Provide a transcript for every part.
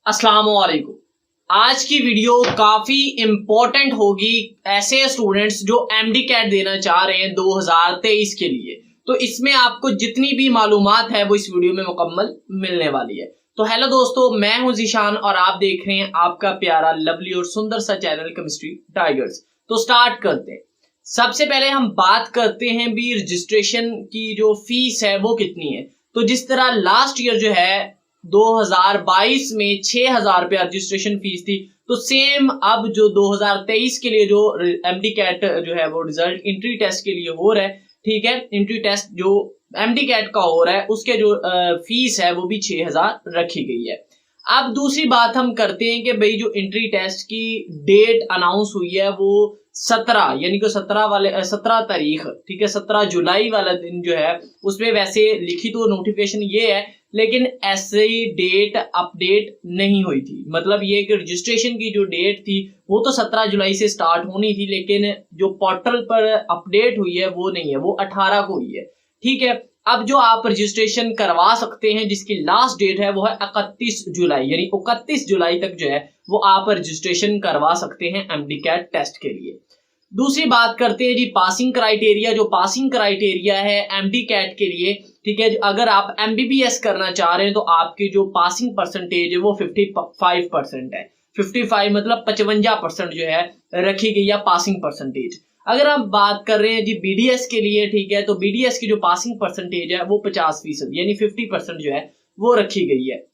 अस्सलाम वालेकुम। आज की वीडियो काफ़ी इम्पोर्टेंट होगी ऐसे स्टूडेंट्स जो एमडी कैट देना चाह रहे हैं 2023 के लिए। तो इसमें आपको जितनी भी मालूमात है वो इस वीडियो में मुकम्मल मिलने वाली है। तो हेलो दोस्तों, मैं हूं ज़ीशान और आप देख रहे हैं आपका प्यारा लवली और सुंदर सा चैनल केमिस्ट्री टाइगर्स। तो स्टार्ट करते हैं। सबसे पहले हम बात करते हैं भी रजिस्ट्रेशन की जो फीस है वो कितनी है। तो जिस तरह लास्ट ईयर जो है 2022 में 6,000 रुपया रजिस्ट्रेशन फीस थी, तो सेम अब जो 2023 के लिए जो एमडी कैट जो है वो रिजल्ट एंट्री टेस्ट के लिए हो रहा है, ठीक है, एंट्री टेस्ट जो एमडी कैट का हो रहा है उसके जो फीस है वो भी 6,000 रखी गई है। अब दूसरी बात हम करते हैं कि भाई जो एंट्री टेस्ट की डेट अनाउंस हुई है वो 17 यानी कि 17 तारीख, ठीक है, 17 जुलाई वाला दिन जो है उसमें वैसे लिखी तो नोटिफिकेशन ये है, लेकिन ऐसे डेट अपडेट नहीं हुई थी। मतलब ये कि रजिस्ट्रेशन की जो डेट थी वो तो 17 जुलाई से स्टार्ट होनी थी, लेकिन जो पोर्टल पर अपडेट हुई है वो नहीं है, वो 18 को हुई है, ठीक है। अब जो आप रजिस्ट्रेशन करवा सकते हैं जिसकी लास्ट डेट है वो है 31 जुलाई, यानी 31 जुलाई तक जो है वो आप रजिस्ट्रेशन करवा सकते हैं एमडी कैट टेस्ट के लिए। दूसरी बात करते हैं जी पासिंग क्राइटेरिया। जो पासिंग क्राइटेरिया है एमडी कैट के लिए, ठीक है, अगर आप एमबीबीएस करना चाह रहे हैं तो आपकी जो पासिंग परसेंटेज है वो 55% है। 55 मतलब 55% जो है रखी गई है पासिंग परसेंटेज। अगर आप बात कर रहे हैं जी बीडीएस के लिए, ठीक है, तो बीडीएस की जो पासिंग परसेंटेज है वो 50% यानी 50% जो है वो रखी गई है।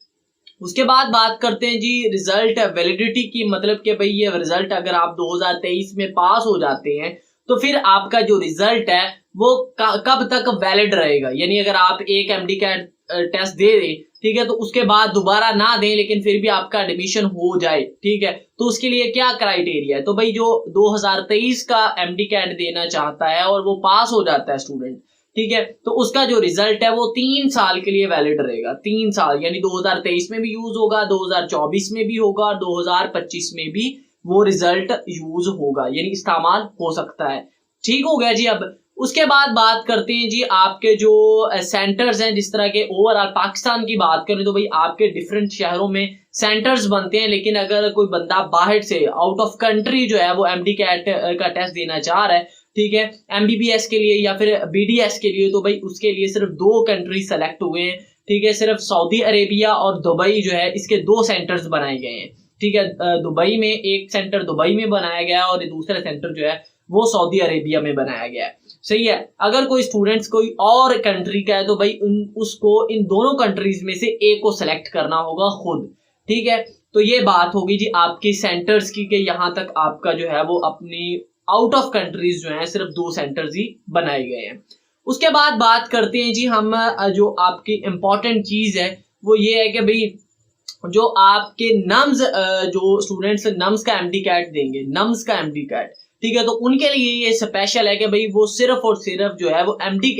उसके बाद बात करते हैं जी रिजल्ट वैलिडिटी की। मतलब कि भाई ये रिजल्ट अगर आप 2023 में पास हो जाते हैं तो फिर आपका जो रिजल्ट है वो कब तक वैलिड रहेगा। यानी अगर आप एक एमडी कैट टेस्ट दे दें, ठीक है, तो उसके बाद दोबारा ना दें लेकिन फिर भी आपका एडमिशन हो जाए, ठीक है, तो उसके लिए क्या क्राइटेरिया है। तो भाई जो 2023 का एमडी कैट देना चाहता है और वो पास हो जाता है स्टूडेंट, ठीक है, तो उसका जो रिजल्ट है वो 3 साल के लिए वैलिड रहेगा। 3 साल यानी 2023 में भी यूज होगा, 2024 में भी होगा और 2025 में भी वो रिजल्ट यूज होगा, यानी इस्तेमाल हो सकता है। ठीक हो गया जी। अब उसके बाद बात करते हैं जी आपके जो सेंटर्स हैं। जिस तरह के ओवरऑल पाकिस्तान की बात करें तो भाई आपके डिफरेंट शहरों में सेंटर्स बनते हैं, लेकिन अगर कोई बंदा बाहर से आउट ऑफ कंट्री जो है वो एमडी कैट का टेस्ट देना चाह रहा है, ठीक है, एमबीबीएस के लिए या फिर बीडीएस के लिए, तो भाई उसके लिए सिर्फ 2 कंट्री सेलेक्ट हुए हैं, ठीक है, सिर्फ सऊदी अरेबिया और दुबई जो है इसके 2 सेंटर्स बनाए गए हैं, ठीक है। दुबई में एक सेंटर दुबई में बनाया गया और दूसरा सेंटर जो है वो सऊदी अरेबिया में बनाया गया है, सही है। अगर कोई स्टूडेंट्स कोई और कंट्री का है तो भाई उसको इन दोनों कंट्रीज में से एक को सिलेक्ट करना होगा खुद, ठीक है। तो ये बात होगी जी आपकी सेंटर्स की, कि यहाँ तक आपका जो है वो अपनी आउट ऑफ कंट्रीज जो है सिर्फ 2 सेंटर्स ही बनाए गए हैं। उसके बाद बात करते हैं जी हम जो आपकी इंपॉर्टेंट चीज है वो ये है कि भाई जो आपके नम्स जो स्टूडेंट्स नम्स का एमडी कैट देंगे, नम्स का एमडी कैट, ठीक है, तो उनके लिए ये स्पेशल है कि भाई वो सिर्फ और सिर्फ जो है वो एमडी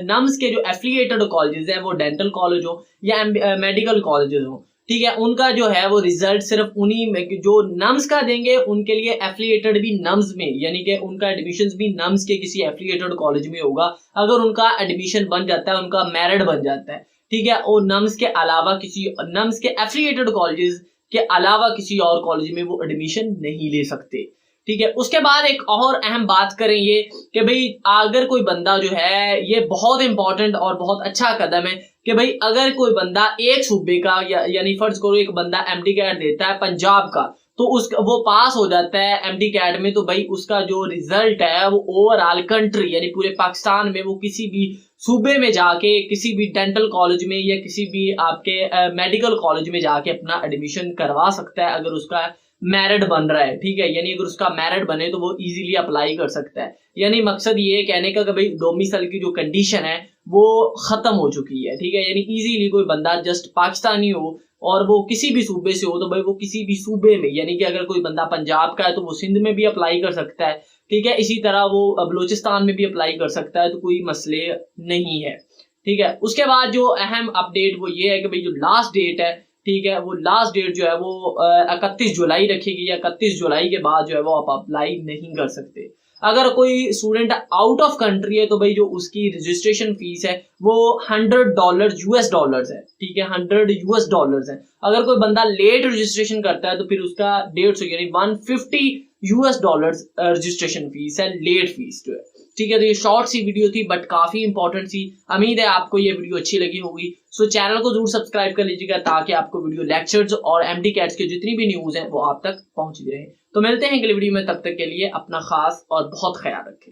नम्स के जो एफिलिएटेड कॉलेजेस है, वो डेंटल कॉलेज हो या मेडिकल कॉलेजेस हो, ठीक है, उनका जो है वो रिजल्ट सिर्फ उन्हीं में जो नम्स का देंगे उनके लिए एफिलिएटेड भी नम्स में, यानी कि उनका एडमिशन भी नम्स के किसी एफिलिएटेड कॉलेज में होगा। अगर उनका एडमिशन बन जाता है, उनका मेरिट बन जाता है, ठीक है, और नम्स के अलावा किसी नम्स के एफिलिएटेड कॉलेजेस के अलावा किसी और कॉलेज में वो एडमिशन नहीं ले सकते, ठीक है। उसके बाद एक और अहम बात करें ये कि भाई अगर कोई बंदा जो है, ये बहुत इंपॉर्टेंट और बहुत अच्छा कदम है कि भाई अगर कोई बंदा एक सूबे का यानी फर्ज करो एक बंदा एमडी कैट देता है पंजाब का, तो वो पास हो जाता है एमडी कैट में, तो भाई उसका जो रिजल्ट है वो ओवरऑल कंट्री यानी पूरे पाकिस्तान में वो किसी भी सूबे में जाके किसी भी डेंटल कॉलेज में या किसी भी आपके मेडिकल कॉलेज में जाके अपना एडमिशन करवा सकता है अगर उसका मेरिट बन रहा है, ठीक है। यानी अगर उसका मेरिट बने तो वो इजीली अप्लाई कर सकता है। यानी मकसद ये कहने का कि भाई डोमिसाइल की जो कंडीशन है वो खत्म हो चुकी है, ठीक है। यानी इजीली कोई बंदा जस्ट पाकिस्तानी हो और वो किसी भी सूबे से हो तो भाई वो किसी भी सूबे में, यानी कि अगर कोई बंदा पंजाब का है तो वो सिंध में भी अप्लाई कर सकता है, ठीक है, इसी तरह वो बलूचिस्तान में भी अप्लाई कर सकता है, तो कोई मसले नहीं है, ठीक है। उसके बाद जो अहम अपडेट वो ये है कि भाई जो लास्ट डेट है, ठीक है, वो लास्ट डेट जो है वो 31 जुलाई रखी गई है। 31 जुलाई के बाद जो है वो आप अप्लाई नहीं कर सकते। अगर कोई स्टूडेंट आउट ऑफ कंट्री है तो भाई जो उसकी रजिस्ट्रेशन फीस है वो $100 यूएस डॉलर्स है, ठीक है, $100 यूएस डॉलर्स है। अगर कोई बंदा लेट रजिस्ट्रेशन करता है तो फिर उसका 150 यानी $150 यूएस डॉलर्स रजिस्ट्रेशन फीस है, लेट फीस जो है, ठीक है। तो ये शॉर्ट सी वीडियो थी बट काफी इंपॉर्टेंट थी। उम्मीद है आपको ये वीडियो अच्छी लगी होगी। सो चैनल को जरूर सब्सक्राइब कर लीजिएगा ताकि आपको वीडियो लेक्चर्स और एमडी कैट्स के जितनी भी न्यूज हैं वो आप तक पहुंचती रहे। तो मिलते हैं अगली वीडियो में, तब तक के लिए अपना खास और बहुत ख्याल रखें।